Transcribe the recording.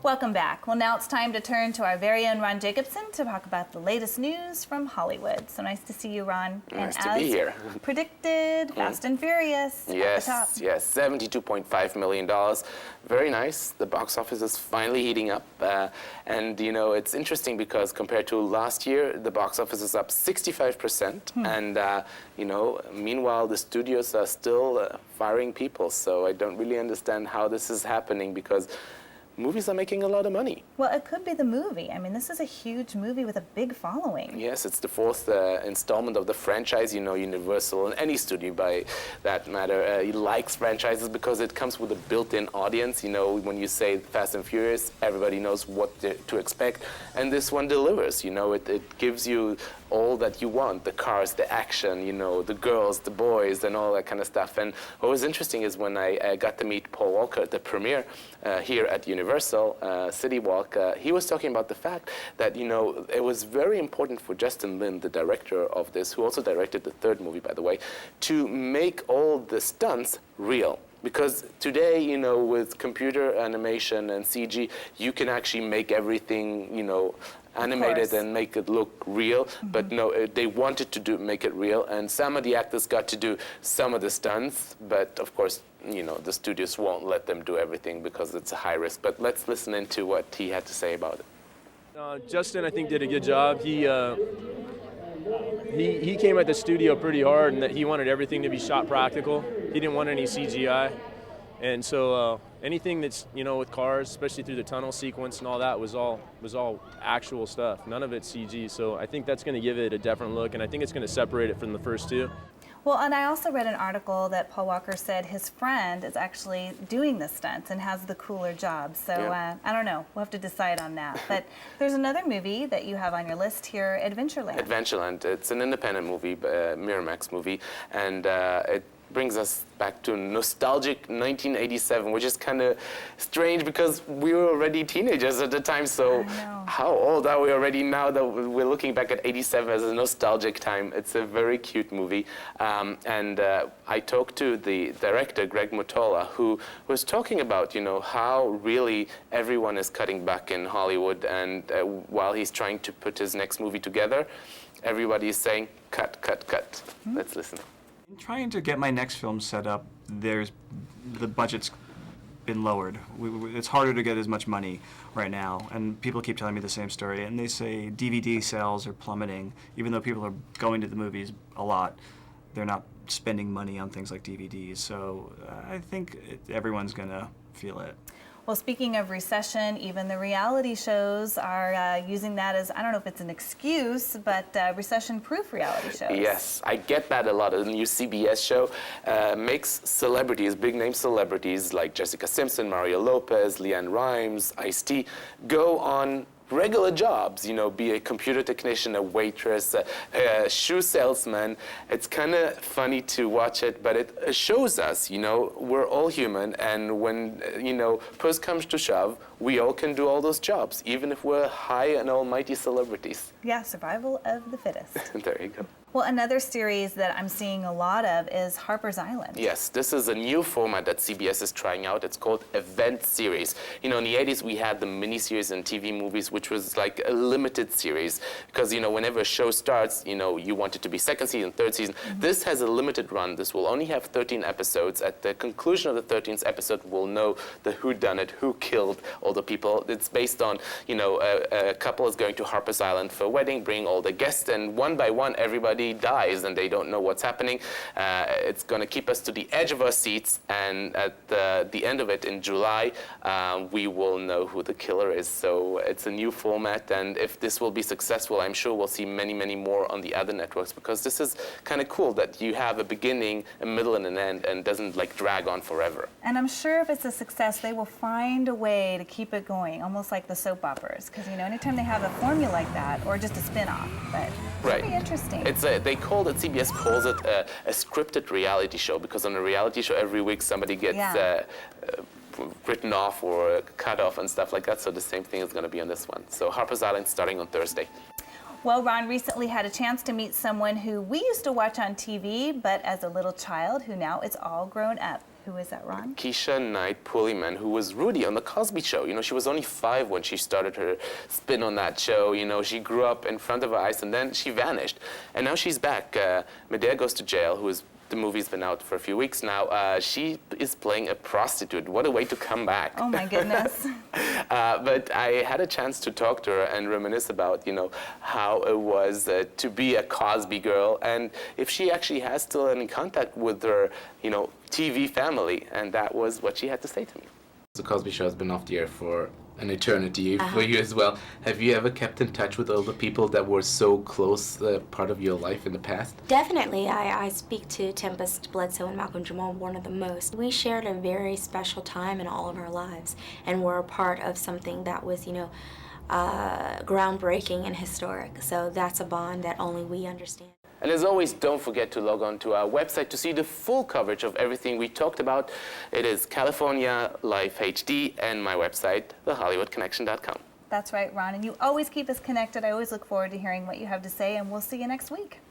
Welcome back. Well, now it's time to turn to our very own Ron Jacobson to talk about the latest news from Hollywood. So nice to see you, Ron. Nice to be here. Predicted, Fast and Furious yes, at the top. Yes, $72.5 million. Very nice. The box office is finally heating up. And, you know, it's interesting because compared to last year, the box office is up 65%. And, you know, meanwhile, the studios are still firing people. So I don't really understand how this is happening because movies are making a lot of money. Well, it could be the movie. I mean, this is a huge movie with a big following. Yes, it's the fourth installment of the franchise. You know, Universal and any studio, by that matter, likes franchises because it comes with a built-in audience. You know, when you say Fast and Furious, everybody knows what to expect. And this one delivers. You know, it gives you all that you want, the cars, the action, you know, the girls, the boys, and all that kind of stuff. And what was interesting is when I got to meet Paul Walker at the premiere here at Universal City Walk, he was talking about the fact that, you know, it was very important for Justin Lin, the director of this, who also directed the third movie, by the way, to make all the stunts real. Because today, you know, with computer animation and CG, you can actually make everything, you know, animated and make it look real. But no, they wanted to make it real, and some of the actors got to do some of the stunts, but of course, you know, the studios won't let them do everything because it's a high risk. But let's listen into what he had to say about it. Justin, I think, did a good job. He came at the studio pretty hard, and that he wanted everything to be shot practical. He didn't want any CGI, and so anything that's, you know, with cars, especially through the tunnel sequence and all that, was all actual stuff. None of it's CG. So I think that's going to give it a different look, and I think it's going to separate it from the first two. Well, and I also read an article that Paul Walker said his friend is actually doing the stunts and has the cooler job. So I don't know. We'll have to decide on that. But there's another movie that you have on your list here, Adventureland. Adventureland. It's an independent movie, Miramax movie, and it brings us back to nostalgic 1987, which is kind of strange because we were already teenagers at the time. So how old are we already now that we're looking back at 87 as a nostalgic time? It's a very cute movie. And I talked to the director, Greg Mattola, who was talking about, you know, how really everyone is cutting back in Hollywood. And while he's trying to put his next movie together, everybody is saying, cut, cut, cut. Let's listen. In trying to get my next film set up, the budget's been lowered. It's harder to get as much money right now, and people keep telling me the same story, and they say DVD sales are plummeting. Even though people are going to the movies a lot, they're not spending money on things like DVDs, so I think everyone's going to feel it. Well, speaking of recession, even the reality shows are using that as, I don't know if it's an excuse, but recession-proof reality shows. Yes, I get that a lot. The new CBS show makes celebrities, big-name celebrities like Jessica Simpson, Mario Lopez, Leanne Rimes, Ice-T, go on regular jobs, you know, be a computer technician, a waitress, a shoe salesman. It's kind of funny to watch it, but it shows us, you know, we're all human, and when, you know, push comes to shove, we all can do all those jobs, even if we're high and almighty celebrities. Yeah, survival of the fittest. There you go. Well, another series that I'm seeing a lot of is Harper's Island. Yes, this is a new format that CBS is trying out. It's called Event Series. You know, in the 80s, we had the miniseries and TV movies, which was like a limited series. Because, you know, whenever a show starts, you know, you want it to be second season, third season. This has a limited run. This will only have 13 episodes. At the conclusion of the 13th episode, we'll know the whodunit, who killed all the people. It's based on, you know, a couple is going to Harper's Island for a wedding, bring all the guests, and one by one, everybody dies and they don't know what's happening. It's going to keep us to the edge of our seats, and at the end of it in July, we will know who the killer is. So it's a new format, and if this will be successful, I'm sure we'll see many, many more on the other networks, because this is kind of cool that you have a beginning, a middle, and an end, and doesn't like drag on forever. And I'm sure if it's a success, they will find a way to keep it going, almost like the soap operas, because, you know, anytime they have a formula like that, or just a spin-off, but it's pretty interesting. CBS calls it a scripted reality show, because on a reality show every week somebody gets written off or cut off and stuff like that, so the same thing is going to be on this one. So Harper's Island starting on Thursday. Well, Ron recently had a chance to meet someone who we used to watch on TV, but as a little child who now is all grown up. Who is that, Ron? Keisha Knight Pulleyman, who was Rudy on The Cosby Show. You know, she was only 5 when she started her spin on that show. You know, she grew up in front of our eyes and then she vanished. And now she's back. Medea Goes to Jail, who is the movie's been out for a few weeks now. She is playing a prostitute. What a way to come back. Oh my goodness. But I had a chance to talk to her and reminisce about, you know, how it was to be a Cosby girl and if she actually has still any contact with her, you know, TV family. And that was what she had to say to me. The Cosby Show has been off the air for an eternity for you as well. Have you ever kept in touch with all the people that were so close, part of your life in the past? Definitely. I speak to Tempest Bledsoe and Malcolm Jamal one of the most. We shared a very special time in all of our lives and were a part of something that was, you know, groundbreaking and historic. So that's a bond that only we understand. And as always, don't forget to log on to our website to see the full coverage of everything we talked about. It is California Life HD and my website, thehollywoodconnection.com. That's right, Ron. And you always keep us connected. I always look forward to hearing what you have to say, and we'll see you next week.